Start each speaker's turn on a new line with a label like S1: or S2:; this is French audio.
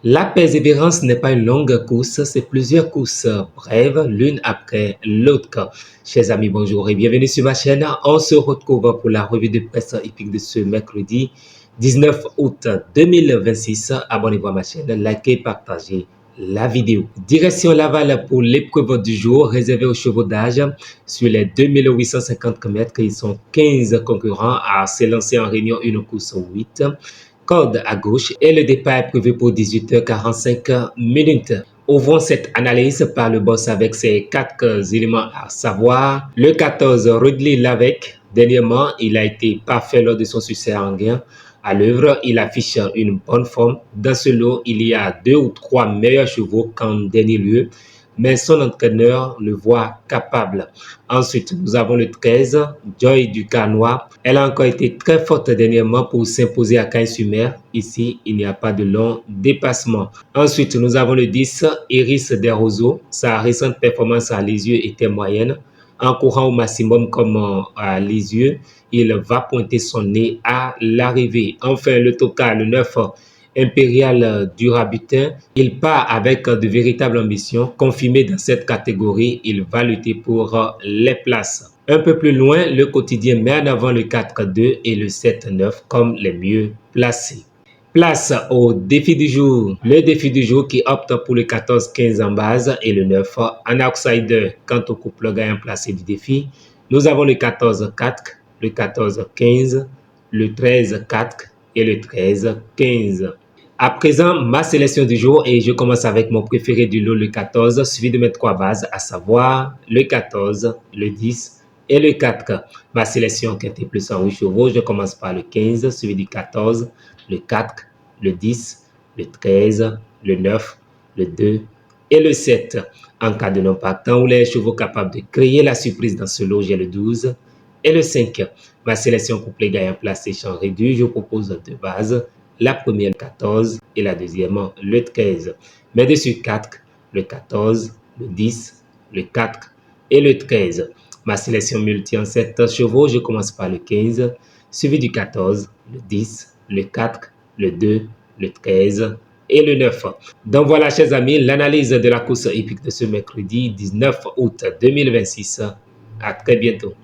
S1: La persévérance n'est pas une longue course, c'est plusieurs courses brèves, l'une après l'autre. Chers amis, bonjour et bienvenue sur ma chaîne. On se retrouve pour la revue de presse hippique de ce mercredi 19 août 2026. Abonnez-vous à ma chaîne, likez, partagez la vidéo. Direction Laval pour l'épreuve du jour réservée aux chevaux d'âge. Sur les 2850 mètres, ils sont 15 concurrents à se lancer en réunion une course 8. Corde à gauche et le départ est prévu pour 18h45 minutes. Ouvrons cette analyse par le boss avec ses 4 éléments à savoir. Le 14, Ridley Lavec. Dernièrement, il a été parfait lors de son succès en gain. À l'œuvre, il affiche une bonne forme. Dans ce lot, il y a 2 ou 3 meilleurs chevaux qu'en dernier lieu, mais son entraîneur le voit capable. Ensuite, nous avons le 13, Joy du Canois. Elle a encore été très forte dernièrement pour s'imposer à Cagnes-sur-Mer. Ici, il n'y a pas de long dépassement. Ensuite, nous avons le 10, Iris Desroseaux. Sa récente performance à Lisieux était moyenne. En courant au maximum comme à Lisieux, il va pointer son nez à l'arrivée. Enfin, le Toka, le 9, Impérial Durabutin, il part avec de véritables ambitions. Confirmé dans cette catégorie, il va lutter pour les places. Un peu plus loin, le quotidien met en avant le 4-2 et le 7-9 comme les mieux placés. Place au défi du jour. Le défi du jour qui opte pour le 14-15 en base et le 9 en outsider. Quant au couple gagnant placé du défi, nous avons le 14-4, le 14-15, le 13-4 et le 13-15. À présent, ma sélection du jour et je commence avec mon préféré du lot, le 14, suivi de mes 3 bases, à savoir le 14, le 10 et le 4. Ma sélection qui était plus en 8 chevaux, je commence par le 15, suivi du 14, le 4, le 10, le 13, le 9, le 2 et le 7. En cas de non partant ou les chevaux capables de créer la surprise dans ce lot, j'ai le 12 et le 5. Ma sélection couplée gagnant placé champ réduit, je propose 2 bases. La première, le 14 et la deuxième, le 13. Mais dessus 4, le 14, le 10, le 4 et le 13. Ma sélection multi en 7 chevaux, je commence par le 15, suivi du 14, le 10, le 4, le 2, le 13 et le 9. Donc voilà, chers amis, l'analyse de la course hippique de ce mercredi 19 août 2026. À très bientôt.